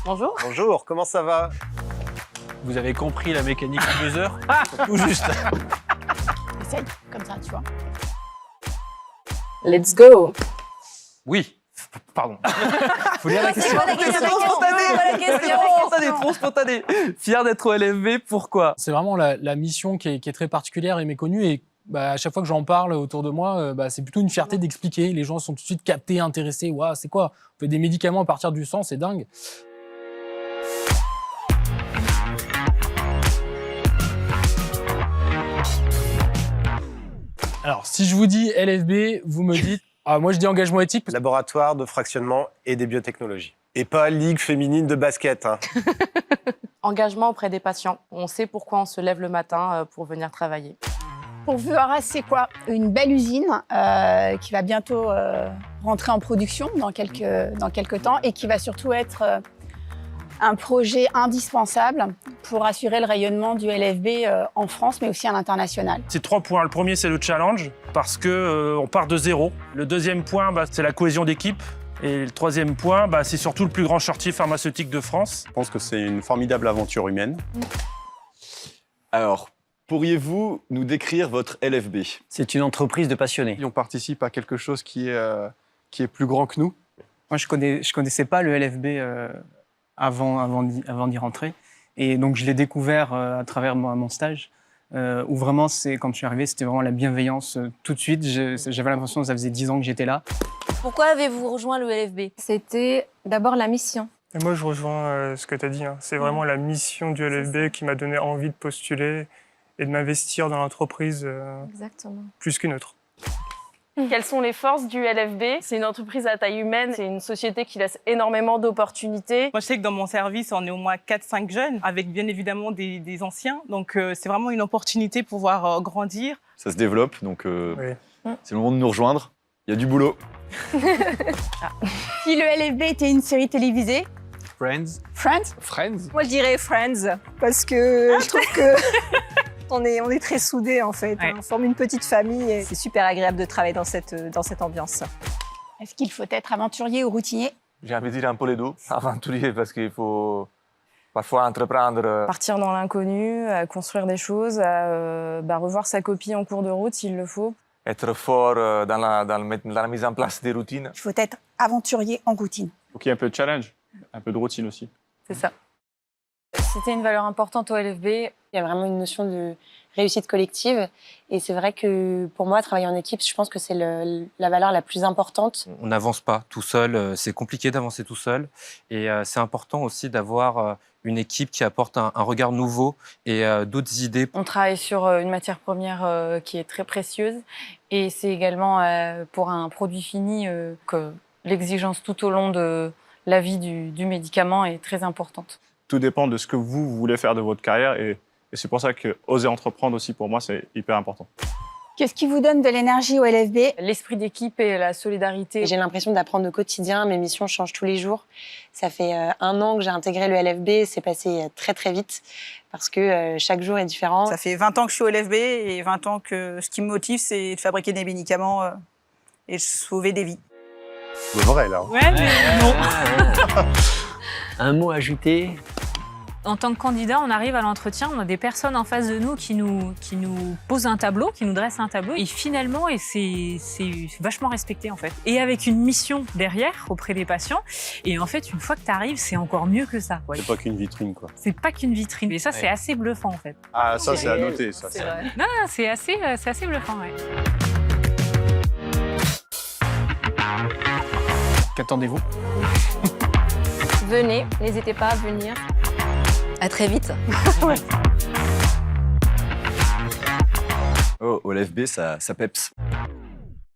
Bonjour. Bonjour, comment ça va? Vous avez compris la mécanique du buzzer? Tout juste. Essaye, comme ça, tu vois. Let's go. Oui. Pardon. Faut lire la question. Trop spontané. Fier d'être au LFB, pourquoi? C'est vraiment la mission qui est très particulière et méconnue. Et à chaque fois que j'en parle autour de moi, c'est plutôt une fierté d'expliquer. Les gens sont tout de suite captés, intéressés. Waouh, c'est quoi? On fait des médicaments à partir du sang, c'est dingue. Alors, si je vous dis LFB, vous me dites... Ah, moi, je dis engagement éthique. Laboratoire de fractionnement et des biotechnologies. Et pas Ligue féminine de basket. Hein. Engagement auprès des patients. On sait pourquoi on se lève le matin pour venir travailler. Pour Vuara, c'est quoi? Une belle usine qui va bientôt rentrer en production dans quelques temps et qui va surtout être un projet indispensable pour assurer le rayonnement du LFB en France, mais aussi à l'international. C'est 3 points. Le premier, c'est le challenge, parce qu'on part de zéro. Le deuxième point, c'est la cohésion d'équipe. Et le troisième point, c'est surtout le plus grand chantier pharmaceutique de France. Je pense que c'est une formidable aventure humaine. Alors, pourriez-vous nous décrire votre LFB? C'est une entreprise de passionnés. On participe à quelque chose qui est plus grand que nous. Moi, je connaissais pas le LFB avant d'y rentrer. Et donc, je l'ai découvert à travers mon stage, où vraiment, quand je suis arrivé, c'était vraiment la bienveillance tout de suite. J'avais l'impression que ça faisait 10 ans que j'étais là. Pourquoi avez-vous rejoint le LFB? C'était d'abord la mission. Et moi, je rejoins ce que tu as dit. Hein. C'est vraiment la mission du LFB qui m'a donné envie de postuler et de m'investir dans l'entreprise plus qu'une autre. Quelles sont les forces du LFB? C'est une entreprise à taille humaine, c'est une société qui laisse énormément d'opportunités. Moi, je sais que dans mon service, on est au moins 4-5 jeunes, avec bien évidemment des anciens. Donc, c'est vraiment une opportunité pour pouvoir grandir. Ça se développe, donc c'est le moment de nous rejoindre. Il y a du boulot. Si le LFB était une série télévisée, Friends. Friends? Moi, je dirais Friends, parce que je trouve que on est très soudés, en fait. Ouais. On forme une petite famille et c'est super agréable de travailler dans cette ambiance. Est-ce qu'il faut être aventurier ou routinier? J'ai envie de dire un peu les deux. Aventurier parce qu'il faut parfois entreprendre. Partir dans l'inconnu, construire des choses, revoir sa copie en cours de route s'il le faut. Être fort dans la mise en place des routines. Il faut être aventurier en routine. Il faut qu'il y ait un peu de challenge, un peu de routine aussi. C'est ça. C'était une valeur importante au LFB. Il y a vraiment une notion de réussite collective. Et c'est vrai que pour moi, travailler en équipe, je pense que c'est la valeur la plus importante. On n'avance pas tout seul, c'est compliqué d'avancer tout seul. Et c'est important aussi d'avoir une équipe qui apporte un regard nouveau et d'autres idées. On travaille sur une matière première qui est très précieuse. Et c'est également pour un produit fini que l'exigence tout au long de la vie du médicament est très importante. Tout dépend de ce que vous voulez faire de votre carrière et c'est pour ça que oser entreprendre aussi, pour moi, c'est hyper important. Qu'est-ce qui vous donne de l'énergie au LFB? L'esprit d'équipe et la solidarité. J'ai l'impression d'apprendre au quotidien, mes missions changent tous les jours. Ça fait 1 an que j'ai intégré le LFB, c'est passé très très vite parce que chaque jour est différent. Ça fait 20 ans que je suis au LFB et 20 ans que ce qui me motive, c'est de fabriquer des médicaments et de sauver des vies. C'est vrai, là. Ouais, mais non. Un mot ajouté. En tant que candidat, on arrive à l'entretien, on a des personnes en face de nous qui nous posent un tableau, qui nous dressent un tableau. Et finalement, c'est vachement respecté en fait. Et avec une mission derrière, auprès des patients. Et en fait, une fois que tu arrives, c'est encore mieux que ça. C'est pas qu'une vitrine, quoi. C'est pas qu'une vitrine. Et ça, c'est assez bluffant en fait. Ah, ça, c'est à noter, ça. C'est vrai. Non, c'est assez bluffant, ouais. Qu'attendez-vous? Venez, n'hésitez pas à venir. À très vite. Oh, au LFB, ça peps.